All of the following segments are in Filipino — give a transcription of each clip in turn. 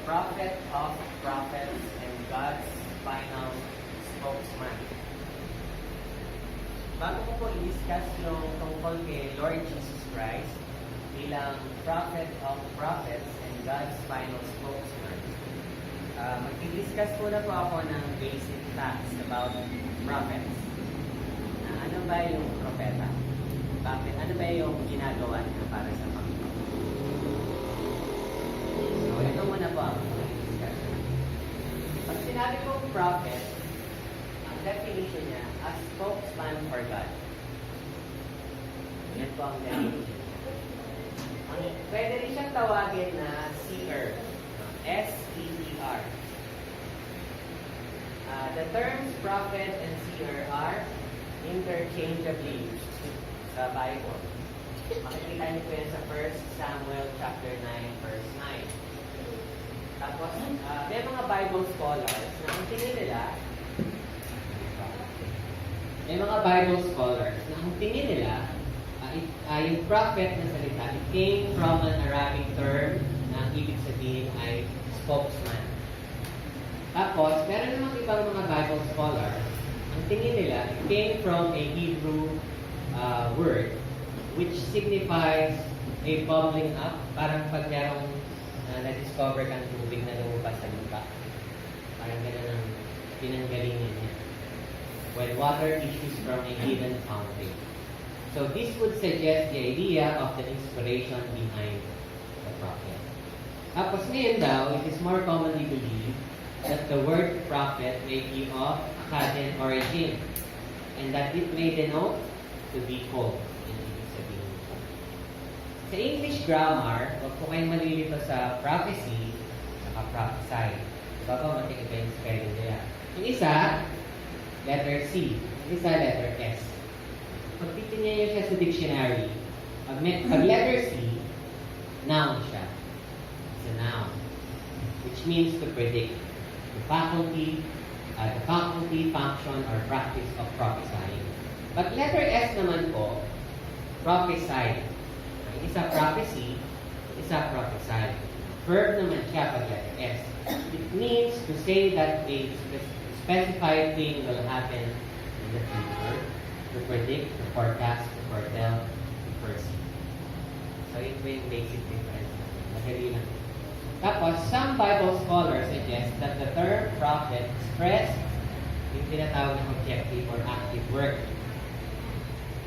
prophet of prophets and God's final spokesman. Bago ko po i-discuss yung tungkol kay Lord Jesus Christ bilang prophet of prophets and God's final spokesman, mag-discuss po na po ako ng basic facts about prophets. Ano ba yung propeta? Bakit? Ano ba yung ginagawa niya para sa Panginoon? So, ito muna po ang discussion. Pag sinabi kong prophet, ang definition niya as spokesman for God. Yan po ang definition. Pwede rin siyang tawagin na seer. S-E-E-R. The terms prophet and seer are interchangeably used sa Bible. Makikita niyo po yan sa 1 Samuel chapter 9, verse 9. Tapos, may mga Bible scholars na ang tingin nila, yung prophet na salita, it came from an Arabic term na ang ibig sabihin ay spokesman. Tapos, meron namang ibang mga Bible scholars, ang tingin nila, it came from a Hebrew word which signifies a bubbling up, parang pag merong na-discover kang tubig na lumabas sa lupa. Parang gano'n ang pinanggalingan niya. When water issues from a hidden fountain. So this would suggest the idea of the inspiration behind the prophet. Tapos ngayon daw, it is more commonly believed that the word prophet may be of Akkadian origin and that it may denote to be called. Sa English grammar, huwag po kayong malilito sa prophecy at prophesy. Diba po, matigay yung spelling nila. Yung isa, letter C. Yung isa, letter S. Pag titignan niyo siya sa dictionary, pag letter C, noun siya. It's a noun. Which means to predict. The faculty, function, or practice of prophesying. But letter S naman po, prophesy. Isa prophecy, isa prophesy. Verb naman siya pag letter S. It means to say that a specified thing will happen in the future, to predict, to forecast, to foretell, to foresee. So, ito yung basic difference. Madali lang. Tapos, some Bible scholars suggest that the term prophet express yung tinatawag na objective or active work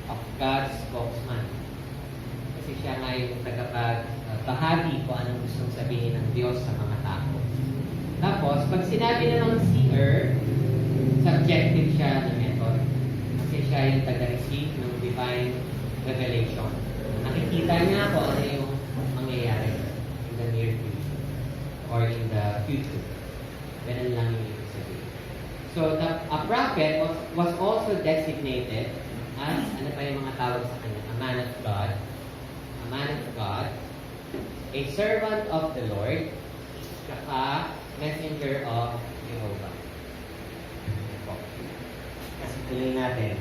of God's spokesman. Kasi siya nga yung tagapagbahagi kung anong gustong sabihin ng Diyos sa mga tao. Tapos, pag sinabi namang seer, subjective siya na method. Kasi siya yung taga-receive ng divine revelation. Nakikita niya kung ano yung mangyayari in the near future or in the future. Ganun lang yung ibig sabihin. So, a prophet was also designated as, ano pa yung mga tawag sa kanya? A man of God. A man of God. A servant of the Lord. Saka messenger of Jehovah. Kasi tuloy natin.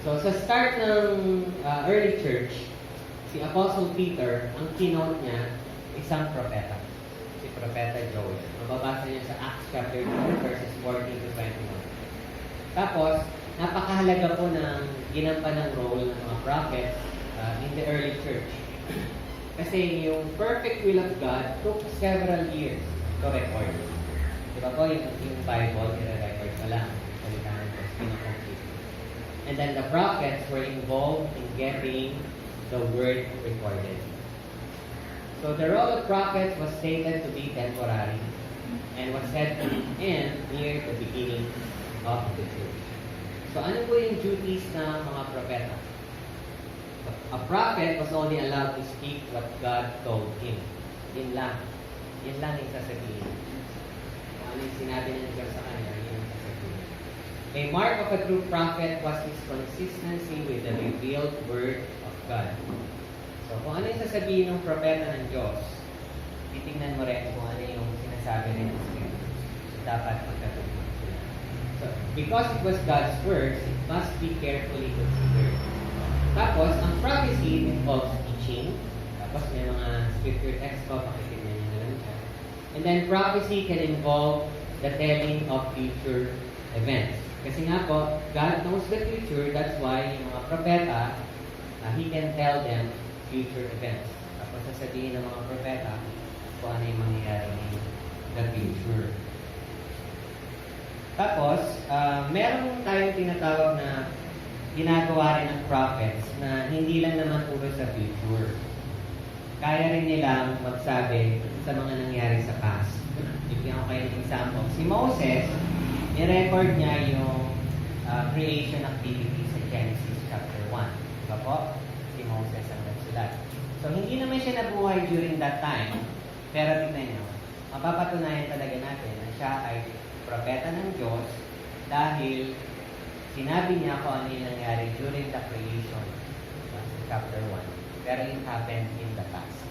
So, sa start ng early church, si Apostle Peter, ang keynote niya, isang propeta. Si Propeta Joel. Mababasa niyo sa Acts chapter 2, verses 14 to 21. Tapos, napakahalaga po ng ginampan ng role ng mga prophets in the early church. Kasi yung perfect will of God took several years to record. Diba po, yung Bible, i-record pa lang. Salitahan ko, pinacomplete. And then the prophets were involved in getting the word recorded. So the role of prophets was stated to be temporary and was said to end near the beginning of the church. So ano po yung duties ng mga propeta? A prophet was only allowed to speak what God told him. Yun lang. Yun lang yung sasabihin. Kung ano yung sinabi ng Diyos sa kanya, yun yung sasabihin. A mark of a true prophet was his consistency with the revealed word of God. So, kung ano yung sasabihin ng propeta ng Diyos, titingnan mo rin kung ano yung sinasabi rin ng Scriptures. So, dapat magkatulungan sila. So, because it was God's words, it must be carefully considered. Tapos, ang prophecy involves teaching. Tapos, may mga scripture text po, pakitignan nyo na lang siya. And then prophecy can involve the telling of future events. Kasi nga po, God knows the future, that's why yung mga propeta, He can tell them future events. Tapos sasabihin ng mga propeta kung ano yung mangyayari in the future. Tapos, meron tayong tinatawag na ginagawa rin ng prophets na hindi lang naman puro sa future. Kaya rin nilang magsabi sa mga nangyari sa past. Bigyan ko kayo ng example. Si Moses, i-record niya yung creation activity sa Genesis chapter 1. Diba po? Si Moses ang nagsulat. So, hindi naman siya nabuhay during that time. Pero tignan niyo, mapapatunayan talaga natin na siya ay propeta ng Diyos dahil sinabi niya kung ano yung nangyari during the creation sa chapter 1. Pero it happened in the past.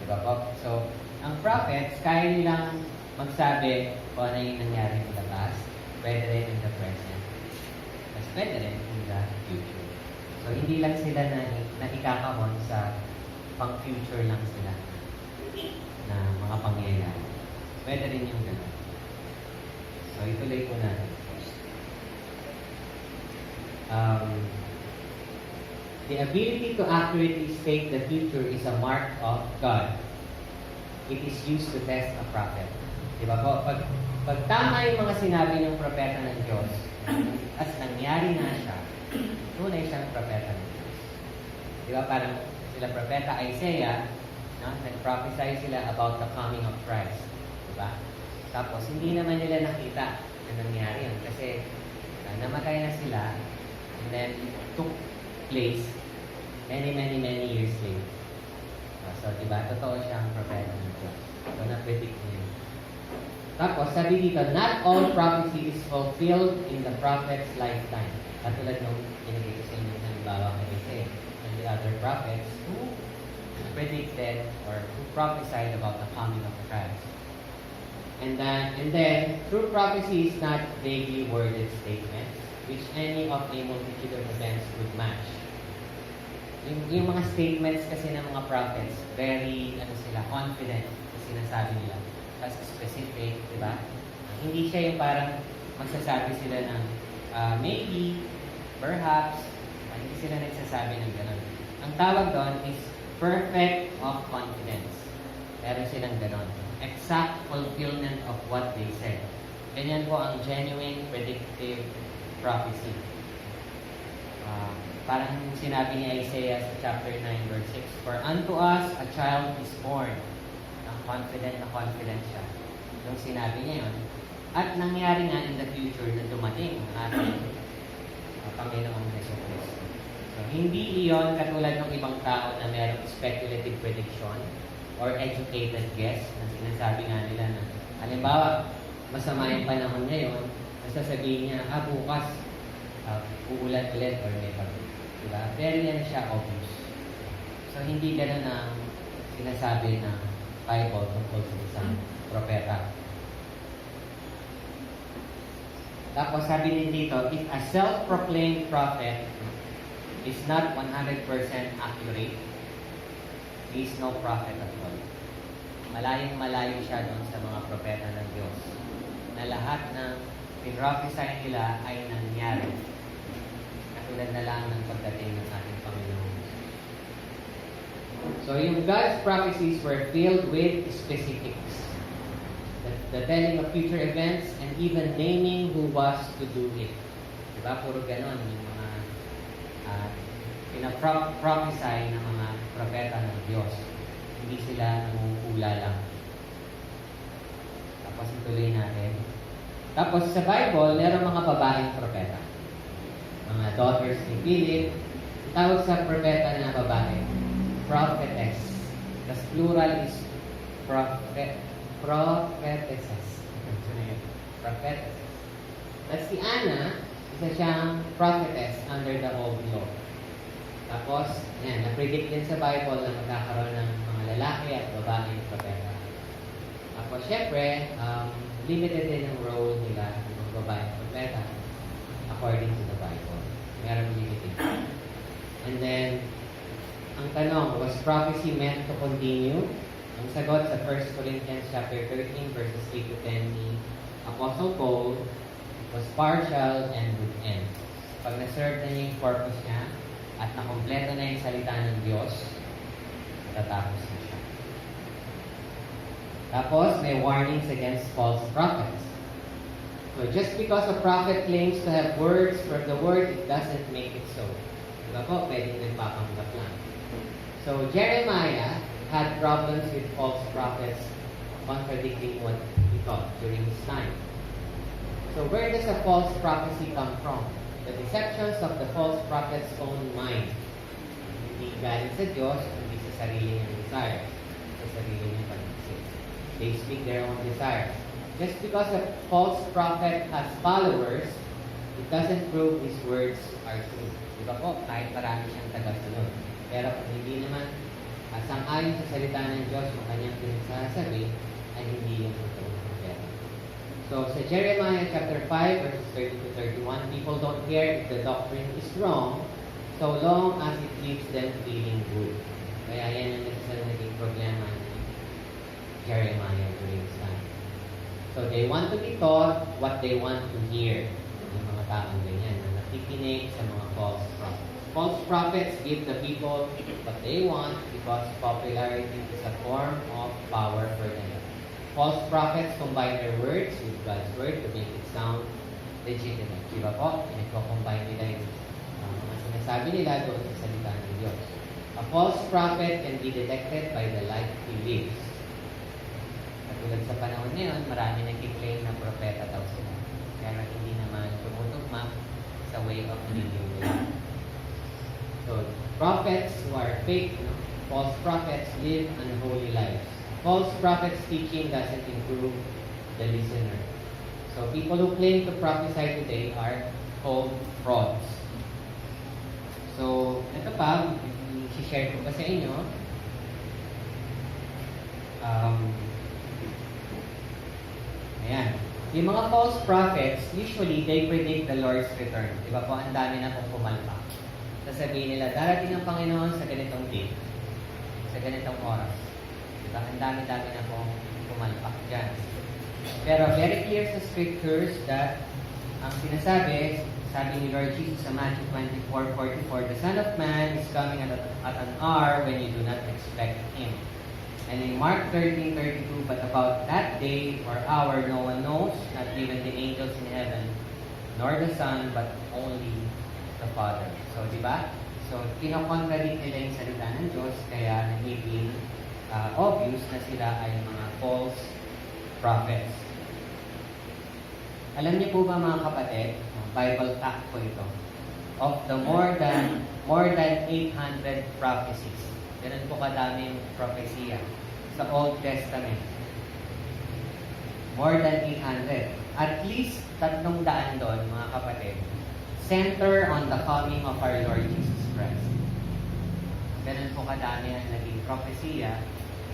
Diba po? So, ang prophets, kaya nilang magsabi kung ano yung nangyari in the past, pwede rin in the present, mas pwede rin in the future. So, hindi lang sila na ikakamon sa pang-future lang sila na mga pangyayari. Pwede rin yung gano'n. So, ituloy ko na. The ability to accurately state the future is a mark of God. It is used to test a prophet. Diba po? Pag tama yung mga sinabi ng propeta ng Diyos, as nangyari na siya, tunay siyang propeta ng Diyos. Diba? Parang sila propeta Isaiah, no? Nag-prophesy sila about the coming of Christ. Diba? Tapos, hindi naman nila nakita na nangyari yun. Kasi, namatay na sila, and then, took place many years later. So, diba? Totoo siyang propeta ng Diyos. So, na-predict niya. Tapos, sabi dito, not all prophecy is fulfilled in the prophet's lifetime. Katulad nung pinagay ko sa inyo ng halimbawa kay Isaiah and the other prophets who predicted or who prophesied about the coming of Christ. And then, true prophecy is not vaguely worded statements which any of a multitude of events would match. Yung mga statements kasi ng mga prophets, very, confident na sinasabi nila. Kasi specific, di ba? Hindi siya yung parang magsasabi sila ng maybe, perhaps, hindi sila nagsasabi ng gano'n. Ang tawag doon is perfect of confidence. Meron silang gano'n. Exact fulfillment of what they said. Ganyan po ang genuine predictive prophecy. Parang sinabi ni Isaiah sa chapter 9 verse 6, for unto us a child is born. Confident siya. Yung sinabi niya yun. At nangyari nga in the future na dumating ang ating Panginoong Jesucristo. So, hindi iyon katulad ng ibang tao na mayroong speculative prediction or educated guess na sinasabi nga nila na halimbawa, masama yung panahon ngayon, nasasabihin niya, bukas, uulan ulit or may pag. Diba? Very yan siya obvious. So, hindi ganun ang sinasabi ng Bible tungkol sa isang propeta. Tapos, sabi din dito, if a self-proclaimed prophet is not 100% accurate, he is no prophet at all. Malayong-malayo siya doon sa mga propeta ng Diyos na lahat ng pinrophesy nila ay nangyari. Katulad na lang ng pagdating ng ating Panginoon. So, yung God's prophecies were filled with specifics. The telling of future events and even naming who was to do it. Diba? Puro ganon yung mga pinaprophesy ng mga propeta ng Diyos. Hindi sila namumula lang. Tapos ituloy natin. Tapos sa Bible, meron mga babaeng propeta. Mga daughters ni Philip. Tawag sa propeta na babae, prophetess. Tapos plural is prophetesses. Prophetesses. At si Anna, isa siyang prophetess under the old law. Tapos, yan, na-predict din sa Bible na magkakaroon ng mga lalaki at babaeng propeta. Tapos, syempre, limited din ang role nila ng mga babaeng propeta according to the Bible. Merong limited. And then, ang tanong, was prophecy meant to continue Ang sagot sa 1 Corinthians chapter 13 verses 8 to 10 ni Apostle Paul was partial and would end. Pag na-serve na niya yung purpose niya at nakompleto na yung salita ng Diyos, tatapos na siya. Tapos, may warnings against false prophets. So, just because a prophet claims to have words from the Word, it doesn't make it so. Diba po? Pwedeng nagpapanggap lang. So, Jeremiah had problems with false prophets contradicting what he taught during his time. So, where does a false prophecy come from? The deceptions of the false prophet's own mind. Hindi galing sa Diyos, hindi sa sarili niyang desires, sa sarili niyang pag-isip. They speak their own desires. Just because a false prophet has followers, it doesn't prove his words are true. Diba po? Kahit marami siyang tagasunod. Pero kung hindi naman sang-ayon sa salita ng Diyos o kanyang pinagsasabi, ay hindi yung totoong propeta. So, sa Jeremiah chapter 5, verses 30 to 31, people don't care if the doctrine is wrong so long as it leaves them feeling good. Kaya yan ang naging problema ni Jeremiah during his time. So, they want to be taught what they want to hear. Yung mga taong ganyan na nakikinig sa mga false prophets. False prophets give the people what they want because popularity is a form of power for them. False prophets combine their words with God's word to make it sound legitimate. Diba po? Pinagko-combine nila yung mga sinasabi nila doon sa salita ng Diyos. A false prophet can be detected by the life he lives. Katulad sa panahon ngayon, marami nag-claim na propeta daw sila. Pero hindi naman tumutugma sa way of living nila. So, prophets who are fake, false prophets live unholy lives. False prophets' teaching doesn't improve the listener. So, people who claim to prophesy today are called frauds. So, ito pa, i-share ko pa sa inyo. Ayan. Yung mga false prophets, usually, they predict the Lord's return. Diba po, ang dami na pong pumalpak. Sasabihin nila, darating ang Panginoon sa ganitong date, sa ganitong oras. Diba? Ang dami-dami na pong pumalpak dyan. Pero very clear sa scriptures that ang sinasabi, sabi ni Lord Jesus sa Matthew 24:44, the Son of Man is coming at an hour when you do not expect Him. And in Mark 13:32, but about that day or hour no one knows, not even the angels in heaven, nor the Son, but only the Father. So, di ba? So, kinokontradict nila yung salita ng Diyos, kaya nagiging obvious na sila ay mga false prophets. Alam niyo po ba mga kapatid, Bible fact po ito, of the more than 800 prophecies. Ganun po kadaming propesya sa Old Testament. More than 800. At least 300 doon, mga kapatid, center on the coming of our Lord Jesus Christ. Ganun po kadami ang naging propesya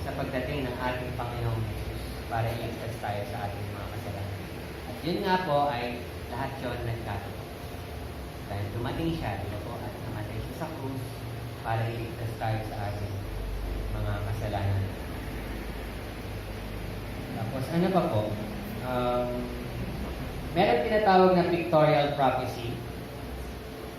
sa pagdating ng ating Panginoong Jesus para iligtas tayo sa ating mga kasalanan. At yun nga po ay lahat yun nagkatotoo. Dahil dumating siya, di ba po, at namatay siya sa krus para iligtas tayo sa ating mga kasalanan. Tapos ano pa po? Meron tinatawag na pictorial prophecy.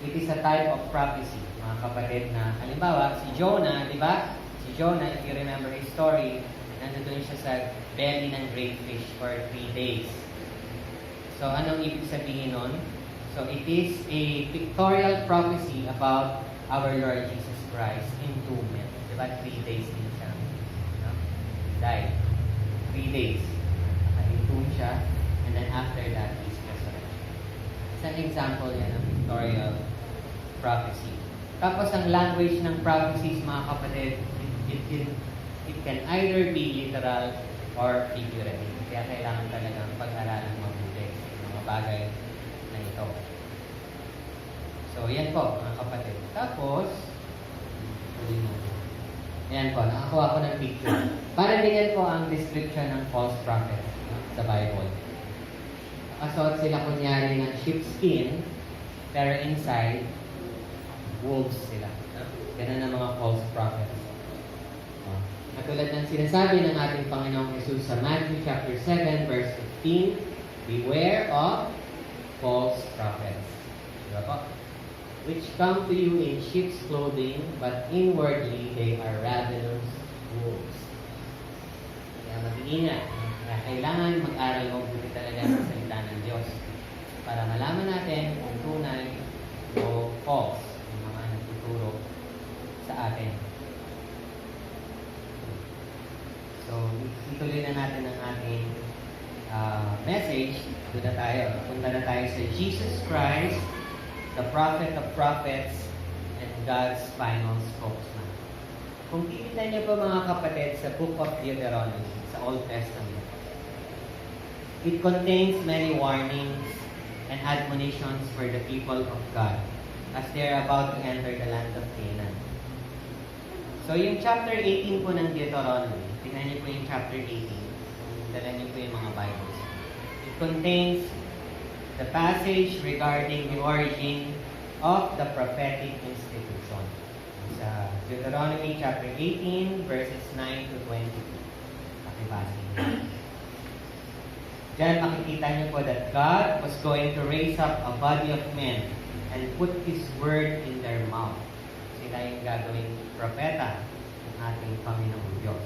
It is a type of prophecy, mga kapatid, na halimbawa, si Jonah, di ba? Si Jonah, if you remember his story, nandun siya sa belly ng great fish for 3 days. So, anong ibig sabihin nun? So, it is a pictorial prophecy about our Lord Jesus Christ entombment. Di ba? 3 days din siya. No? Died. 3 days. Naka-entomb siya. And then after that, is resurrection. It's an example yan ng pictorial prophecy. Tapos, ang language ng prophecies, mga kapatid, it can either be literal or figurative. Kaya kailangan talagang pag-aralan mabuti ng mga bagay na ito. So, yan po, mga kapatid. Tapos, ayan po, nakakuha ko ng picture. Para din yan po ang description ng false prophet sa Bible. Nakasuot sila kunyari ng sheepskin, pero inside, wolves sila. Ganun ang mga false prophets. Katulad ng sinasabi ng ating Panginoong Jesus sa Matthew chapter 7, verse 15, beware of false prophets. Diba po? Which come to you in sheep's clothing, but inwardly they are ravenous wolves. Kaya mag-iingat. Kaya kailangan mag-aral mabuti talaga sa salita ng Diyos para malaman natin kung tunay o false yung mga nagtuturo sa atin. So, ituloy na natin ang ating message. Doon na tayo. Punta na tayo sa Jesus Christ, the prophet of prophets, and God's final spokesman. Kung titignan niyo po mga kapatid sa Book of Deuteronomy, sa Old Testament, it contains many warnings and admonitions for the people of God as they are about to enter the land of Canaan. So yung chapter 18 po ng Deuteronomy, tignan niyo po yung chapter 18, dala niyo po yung mga Bibles. It contains the passage regarding the origin of the prophetic institution. Sa Deuteronomy chapter 18, verses 9 to 22. Pakibasa niyo. Diyan makikita niyo po that God was going to raise up a body of men and put His word in their mouth. Sila yung gagawing propeta ng ating Panginoong Diyos.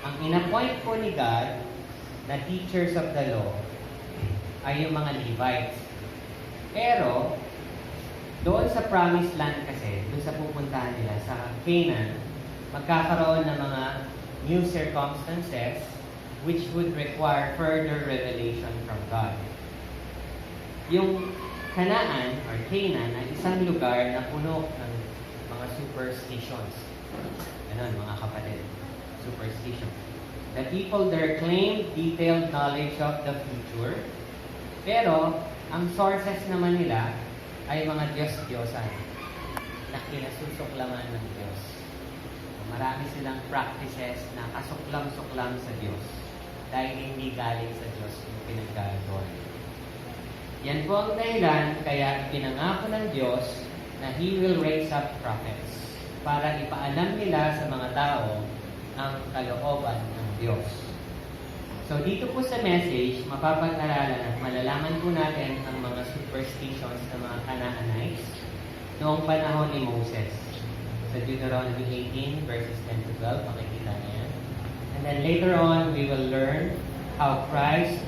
Ang inappoint po ni God na teachers of the law ay yung mga Levites. Pero, doon sa promised land kasi, doon sa pupuntahan nila, sa Canaan, magkakaroon ng mga new circumstances which would require further revelation from God. Yung Kanaan or Canaan ay isang lugar na puno ng mga superstitions. Ganun, mga kapatid. Superstition. The people there claimed detailed knowledge of the future, pero ang sources naman nila ay mga Diyos-Diyosan na kinasusuklaman ng Diyos. Marami silang practices na kasuklam-suklam sa Diyos dahil hindi galing sa Diyos yung pinagagawa. Yan po ang dahilan kaya pinangako ng Diyos na He will raise up prophets para ipaalam nila sa mga tao ang kalooban ng Diyos. So dito po sa message, mapapag-aralan at malalaman po natin ang mga superstitions ng mga Canaanites noong panahon ni Moses. Sa Deuteronomy 18 verses 10 to 12, makikita niya. And then later on, we will learn how Christ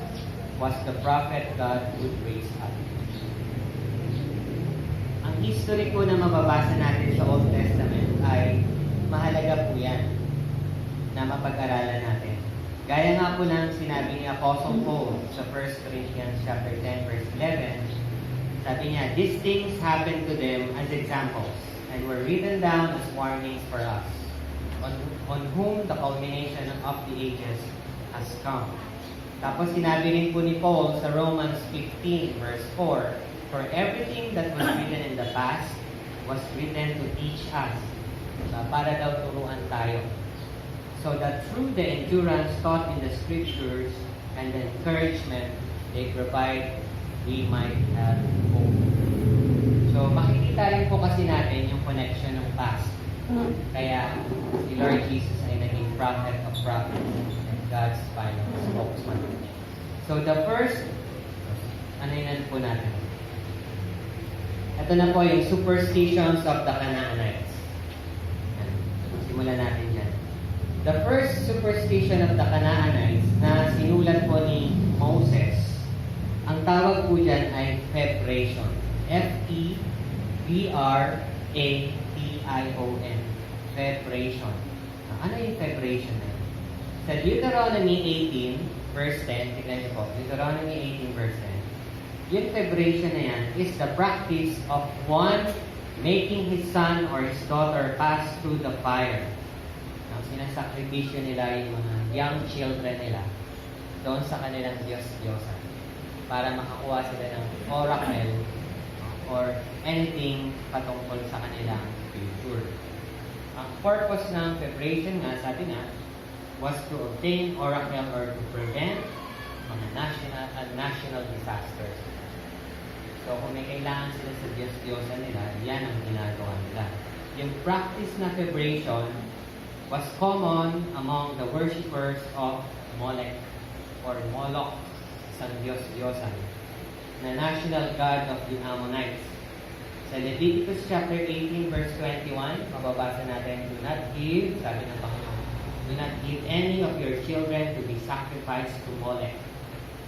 was the prophet God would raise up. Ang history po na mababasa natin sa Old Testament ay mahalaga po yan na mapag-aralan natin. Gaya nga po ng sinabi ni Apostle Paul sa 1 Corinthians chapter 10 verse 11, sabi niya, these things happened to them as examples and were written down as warnings for us, on whom the culmination of the ages has come. Tapos sinabi rin po ni Paul sa Romans 15 verse 4, for everything that was written in the past was written to teach us, para daw turuan tayo. So that through the endurance taught in the scriptures and the encouragement they provide, we might have hope. So makikita rin po kasi natin yung connection ng past. Kaya si Lord Jesus ay naging prophet of prophets and God's final spokesman. So the first, ano yun po natin? Ito na po yung superstitions of the Canaanites. Simulan natin dyan. The first superstition of the Canaanites na sinulat po ni Moses, ang tawag po dyan ay febration. F-E-B-R-A-T-I-O-N. Febration. Ano yung febration na yun? Sa Deuteronomy 18, verse 10, tignan niyo po, Deuteronomy 18, verse 10, yung febration na yan is the practice of one making his son or his daughter pass through the fire. Ang sinasakripisyo nila yung mga young children nila doon sa kanilang Diyos-Diyosan para makakuha sila ng oracle or anything patungkol sa kanilang future. Ang purpose ng preparation nga, sabi nga, was to obtain oracle or to prevent mga national disasters. So kung may kailangan sila sa Diyos-Diyosan nila, yan ang ginagawa nila. Yung practice na preparation was common among the worshippers of Molech or Moloch, isang Diyos-Diyosan, na national god of the Ammonites. Sa Leviticus chapter 18 verse 21, mababasa natin, do not give, sabi ng Panginoon, do not give any of your children to be sacrificed to Molech,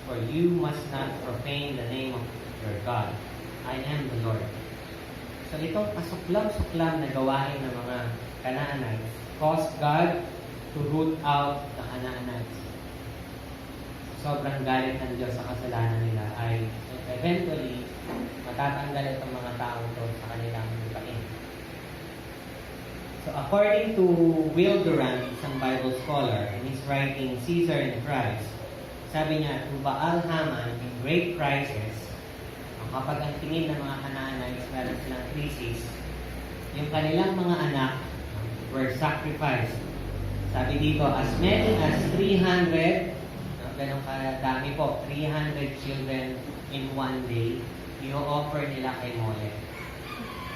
for you must not profane the name of your God. I am the Lord. So itong kasuklam-suklam na gawain ng mga Canaanites caused God to root out the Canaanites. Sobrang galit ng Diyos sa kasalanan nila ay eventually matatanggal itong mga tao ito sa kanilang lupain. So according to Will Durant, isang Bible scholar, in his writing Caesar and Christ, sabi niya, to Baal Haman in great crisis, kapag ang tingin ng mga Canaanites meron silang crisis, yung kanilang mga anak were sacrificed. Sabi dito, as many as 300, ganun kadami po, 300 children in one day, i-offer nila kay Molech,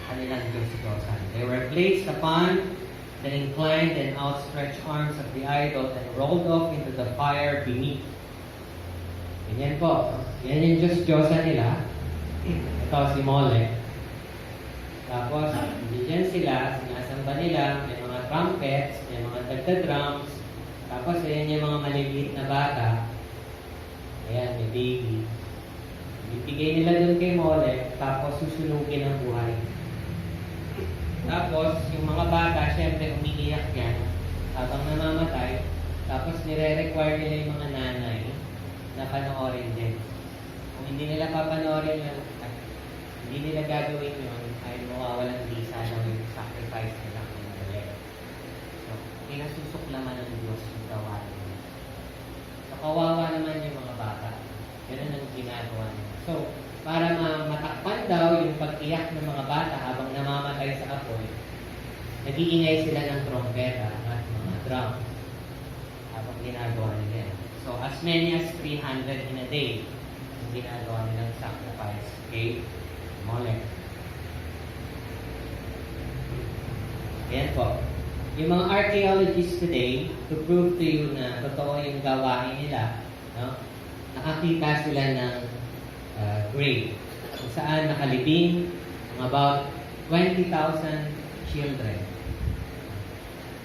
kanilang Diyos-Diyosan. They were placed upon the inclined and outstretched arms of the idol and rolled off into the fire beneath. Ganyan po. Yan yung Diyos-Diyosan nila. Ito si Molech. Tapos, bigyan sila, sinasamba nila, may mga trumpets, may mga dagda-drums, tapos ayan yung mga maliliit na bata, ayan, may baby. Ibigay nila doon kay Molech, tapos susunugin ang buhay. Tapos, yung mga bata, syempre umiiyak yan, habang namamatay, tapos nire-require nila yung mga nanay na panoorin din. Kung hindi nila papanoorin yun, hindi nila gagawin yun, ay mawawalang visa daw yung sacrifice nila kay Molech. So, pinasusuklaman ng Diyos yung gawain nila. So, kawawa naman yung mga bata. Ganun ang ginagawa nila. So, para matakpan daw yung pag-iyak ng mga bata habang namamatay sa apoy, nag-iingay sila ng trompeta at mga drum habang ginagawa nila. So, as many as 300 in a day ang ginagawa nilang sacrifice kay Molech. Ayan po. Yung mga archaeologists today, to prove to you na totoo yung gawain nila, no? Nakakita sila ng grave kung saan nakalibing about 20,000 children.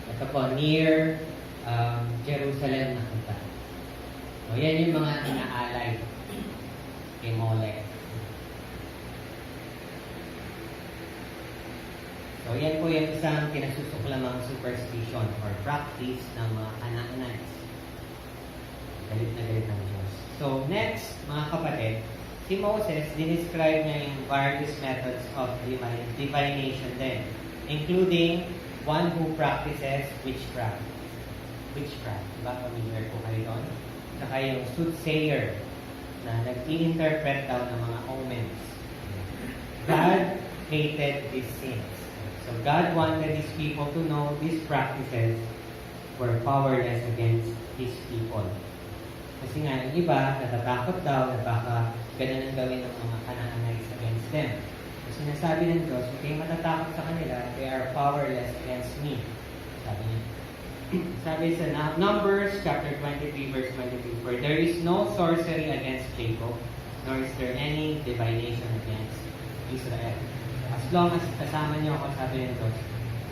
Ito po, near Jerusalem nakita. O yan yung mga inaalay kay Molech. So, yan po yung isang kinasutuklamang superstition or practice ng mga Canaanites. Galit na galit ng Diyos. So, next, mga kapatid, si Moses, dinescribe niya yung various methods of divination din, including one who practices witchcraft. Witchcraft. Diba? Familiar po kayo doon? Saka yung soothsayer na nag-i-interpret daw ng mga omens. God hated these sins. So God wanted His people to know these practices were powerless against His people. Kasi nga, yung iba, natatakot daw na baka ganun ang gawin ng mga Canaanites against them. So sinasabi ng Diyos, huwag kayong matatakot sa kanila, they are powerless against me. Sabi niya. Sabi sa Numbers chapter 23 verse 22, for there is no sorcery against Jacob, nor is there any divination against Israel. As long as kasama niyo ako, sabi ng Diyos,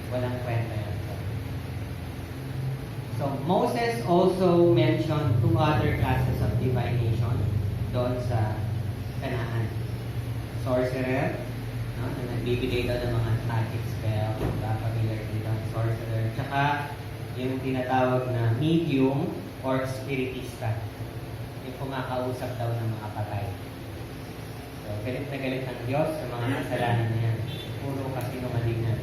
walang kwenta yan. So, Moses also mentioned two other classes of divination doon sa Canaan. Sorcerer, no? Na nagbibigay daw ng mga magic spell, familiar dito, sorcerer. Tsaka, yung tinatawag na medium or spiritista. Yung kumakausap daw ng mga patay. So, galit na galit ang Diyos sa mga kasalanan na yan. Puro kasinungaling na.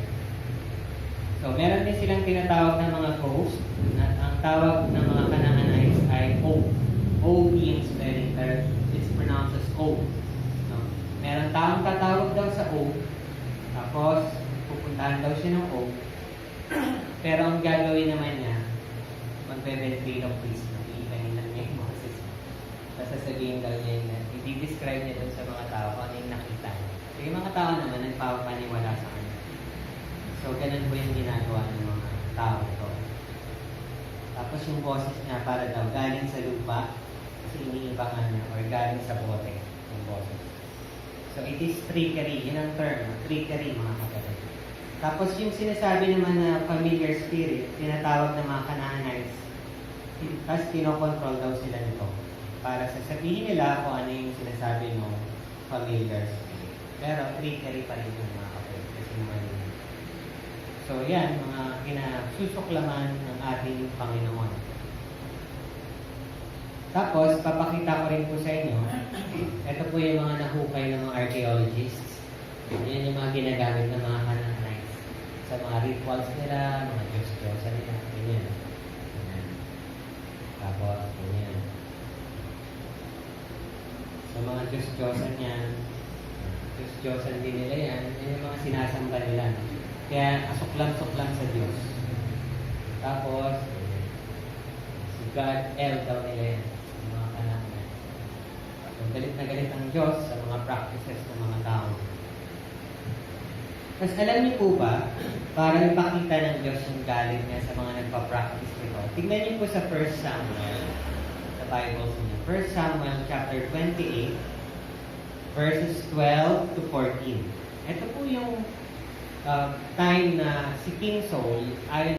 So, meron din silang tinatawag ng mga ghost. At ang tawag ng mga Canaanites ay O. O being spelling, pero it's pronounced as O. No? Meron taong tatawag daw sa O. Tapos, pupuntahan daw siya ng O. Pero ang gagawin naman niya, magbe-ventriloquist. Iipanin lang niya yung boses. Tapos sasabihin daw niya yun. I-describe niya doon sa mga tao kung ano yung nakita niya. So, yung mga tao naman, nagpapaniwala sa kanya. So, ganun po yung ginagawa ng mga tao ito. Tapos yung boses niya para daw galing sa lupa, kasi iniibangan niya, or galing sa bote, yung boses. So it is trickery, yun ang term, trickery mga kapatid. Tapos yung sinasabi naman na familiar spirit, tinatawag ng mga Canaanites, tapos kinokontrol daw sila nito para sasabihin nila kung ano yung sinasabi ng familiar spirit. Pero trickery pa rin yung mga kapatid, kasi mali. So yan, mga kinasusuklaman ng ating Panginoon. Tapos, papakita ko rin po sa inyo, ito po yung mga nahukay ng mga archaeologists. Yan yung mga ginagamit ng mga Canaanites sa mga rituals nila, mga Diyos-Diyosa nila. Ganyan. Tapos, ganyan. So, mga Diyos-Diyosa niyan, Diyos-Diyosan din nila yan. Yan yung mga sinasamba nila. Kaya, asuklam-suklam sa Diyos. Tapos, si God, El daw nila yan. Mga Canaanites. So, galit na galit ang Diyos sa mga practices ng mga tao. Mas alam niyo po ba, para ipakita ng Diyos yung galit niya sa mga nagpa-practice nito, tignan niyo po sa 1 Samuel, sa Bible niyo. 1 Samuel chapter 28, verses 12 to 14. Ito po yung time na si King Saul, ayon